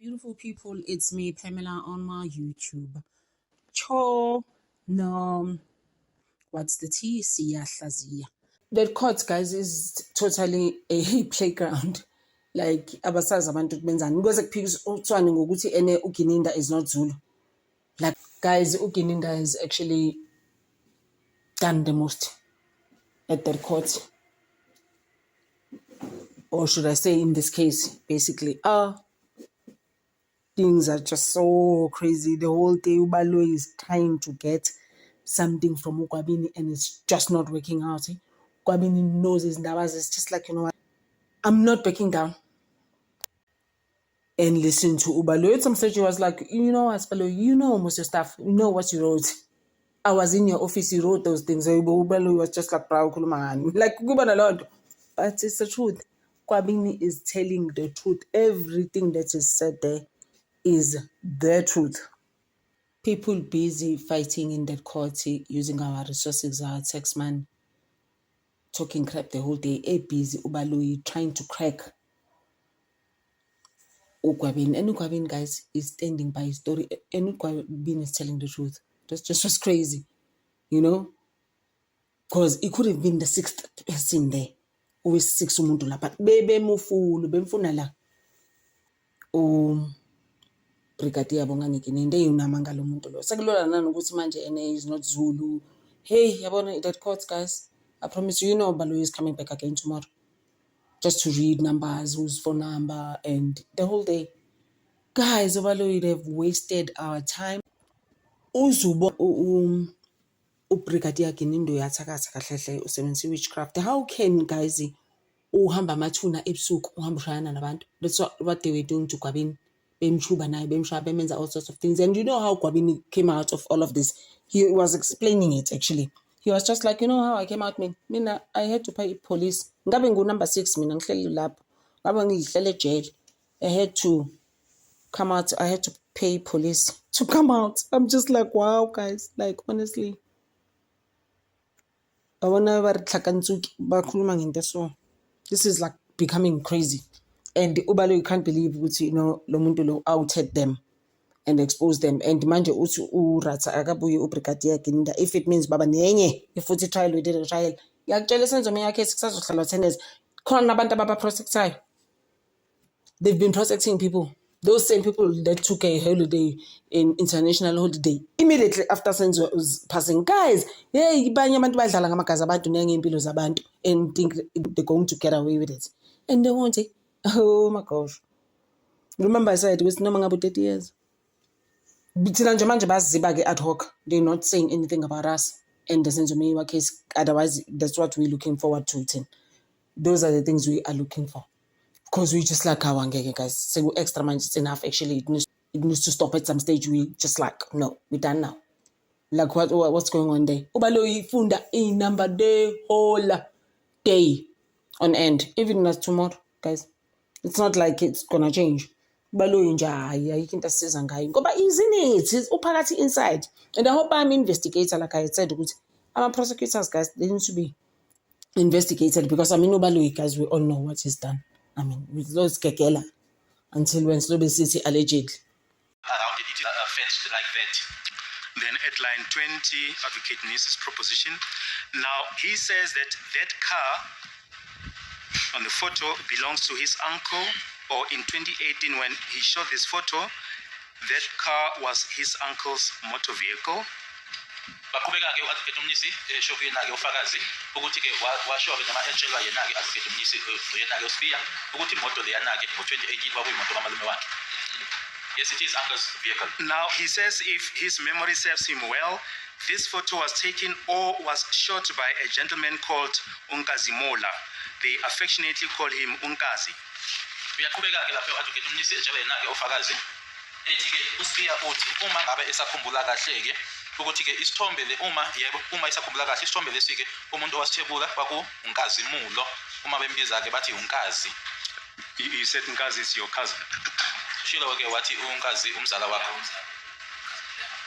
Beautiful people, it's me, Pamela, on my YouTube. Cho, no, what's the T? Siyahlazia. That court, guys, is totally a playground. Like, abasazi abantu benzani. Because kuphikiswa uthwani ngokuthi ene uGininda is not Zulu. Like, guys, uGininda has actually done the most at that court. Or should I say, in this case, basically, things are just so crazy. The whole day, Ubalo is trying to get something from Ukwabini and it's just not working out. Ukwabini knows his numbers. It's just like, you know what? I'm not backing down. And listen to Ubalo. At some stage, he was like, you know what, Ubalo, you know most of your stuff. You know what you wrote. I was in your office, you wrote those things. Ubalo was just like, like, but it's the truth. Kwabini is telling the truth. Everything that is said there is the truth. People busy fighting in that court, using our resources, our taxman, talking crap the whole day. Busy Ubaloyi trying to crack Ukwabini. And Ukwabini, guys, is standing by his story. And Ukwabini is telling the truth. That's just was crazy, you know? Because it could have been the sixth person there. Always six umuntu la. But bebe mufulu, bemfuna la. Brigadier Bongani Gininda unamanga lo muntu lo. Sekulola nani ukuthi manje ene is not Zulu. Hey, yabona that court, guys. I promise you, Ubaloyi is coming back again tomorrow. Just to read numbers, whose phone number, and the whole day. Guys, Ubaloyi, they've wasted our time. Uzubo Brigadier Gininda uyathakatha kahle usebenzisa witchcraft. How can, guys, uhamba mathuna ebusuku uhamba ushayana nabantu? That's what they were doing to Kwabini. Bemshuba naye bemshaya bemenza all sorts of things. And you know how Kwabini came out of all of this? He was explaining it, actually. He was just like, you know how I came out, mina I had to pay police. Ngabe number 6 mina ngihleli lapho. Ngabe ngihlele jail. I had to come out. I had to pay police to come out. I'm just like, wow, guys. Like, honestly. This is like becoming crazy. And Ubaloyi can't believe ukuthi, lo muntu lo outed them and exposed them. And manje uthi uRatha akabuye uBrigadier Gininda. If it means baba nenye ifuthi trial we did a trial. Ngiyakutshela senzo mina case kusazohlala 10 years. Khona abantu abaprotectayo. They've been protecting people. Those same people that took a holiday, in international holiday, immediately after Senzo was passing. Guys, hey, ibanye abantu badlala ngamagazi abantu nangempilo zabantu and think they're going to get away with it. And they won't. Oh my gosh. Remember I said it was no about 30 years. Ad hoc. They're not saying anything about us and the Senzo Meyiwa case. Otherwise, that's what we're looking forward to. Those are the things we are looking for. Because we just like our guys. Say extra man, it's enough. Actually, it needs to stop at some stage. We just like, no, we're done now. Like what's going on there? Ubaloyi funda a number the whole day on end. Even as tomorrow, guys. It's not like it's gonna change. Ubaloyi njaya, you can just say zangai. But isn't it? It's operating inside. And I hope I'm investigator, like I said, I'm prosecutors, guys. They need to be investigated because Ubaloyi, guys, we all know what he's done. With those kekela until when Slobe City allegedly. Around it fenced like that. Then at line 20, Advocate Nice's proposition. Now, he says that car on the photo belongs to his uncle, or in 2018 when he shot this photo, that car was his uncle's motor vehicle. Bakubeka-ke u-Advocate Mnisi eshoke yena-ke ufakazi ukuthi-ke washo-ke noma etshelwa yena-ke Advocate Mnisi yena-ke uSibiya ukuthi imoto leyana-ke ngo-2018 kwakuyimoto kamalume wakhe. Yes, it is uncle's vehicle. Now, he says if his memory serves him well, this photo was taken or was shot by a gentleman called Unkazi Mola. They affectionately call him Unkazi. Uyaqhubeka-ke lapho u-Advocate Mnisi etshelwa yena-ke ufakazi ethi-ke uSibiya uthi uma ngabe esakhumbula kahle-ke ukuthi-ke isithombe le uma isakhumbula kahle isithombe lesi-ke umuntu owasithebula kwaku-Unkazimulo uma bembiza-ke bathi Unkazi. You said Unkazi is your cousin. Shilo-ke wathi Unkazi umzala wakho.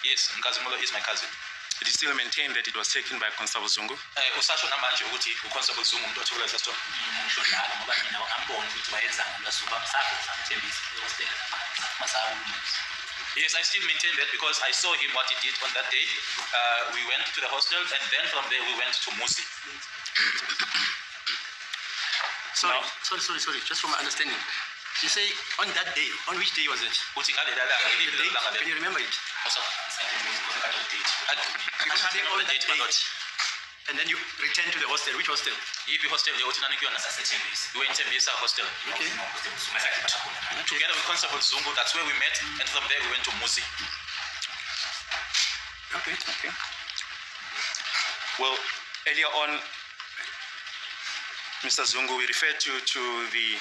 Yes, Unkazimulo is my cousin. Did you still maintain that it was taken by Constable Zungu? Usasho namanje ukuthi uConstable Zungu umuntu othula lesi sithombe. Ngoba mina angiboni ukuthi wayenzani ngasuka msakho samthembisa Yes, I still maintain that because I saw him what he did on that day. We went to the hostel and then from there we went to Musi. Sorry, just from my understanding. You say on that day, on which day was it? Can you remember it? I You say on that day, and then you return to the hostel. Which hostel? Yipi hostel we went to Mbisa hostel. Okay. Together with Constable Zungu, that's where we met, and from there we went to Musi. Okay. Well, earlier on, Mr. Zungu, we referred to the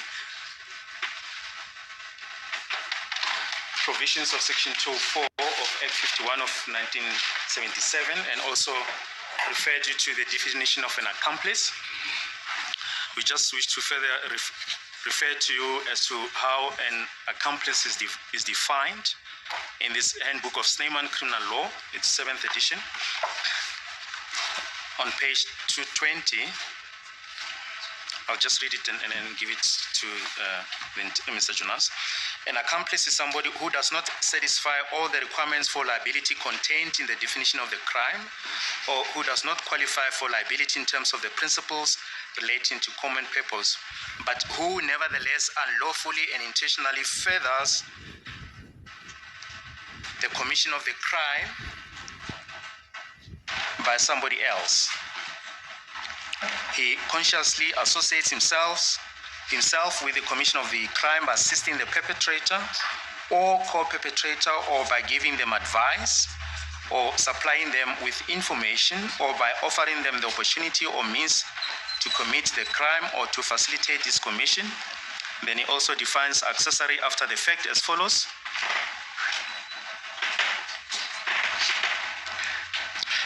provisions of Section 204 of Act 51 of 1977, and also referred you to the definition of an accomplice. We just wish to further refer to you as to how an accomplice is defined in this Handbook of Snyman Criminal Law, its 7th edition. On page 220, I'll just read it and give it to Mr. Jonas. An accomplice is somebody who does not satisfy all the requirements for liability contained in the definition of the crime, or who does not qualify for liability in terms of the principles relating to common purpose, but who nevertheless unlawfully and intentionally furthers the commission of the crime by somebody else. He consciously associates himself with the commission of the crime by assisting the perpetrator or co-perpetrator, or by giving them advice or supplying them with information, or by offering them the opportunity or means to commit the crime or to facilitate its commission. Then he also defines accessory after the fact as follows.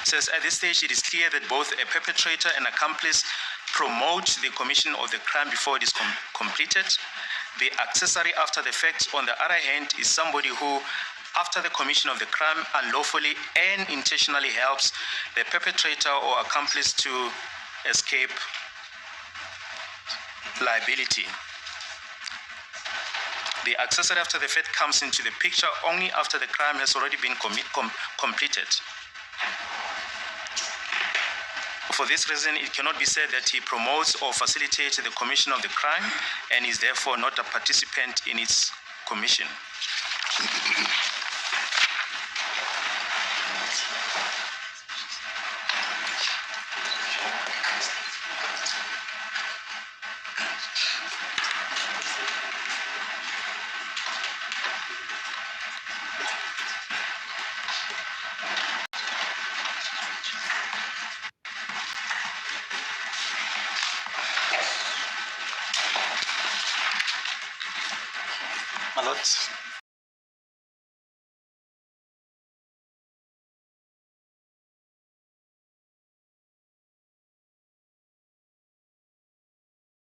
Says at this stage it is clear that both a perpetrator and accomplice promote the commission of the crime before it is completed. The accessory after the fact, on the other hand, is somebody who, after the commission of the crime, unlawfully and intentionally helps the perpetrator or accomplice to escape liability. The accessory after the fact comes into the picture only after the crime has already been completed. For this reason, it cannot be said that he promotes or facilitates the commission of the crime and is therefore not a participant in its commission. My lord,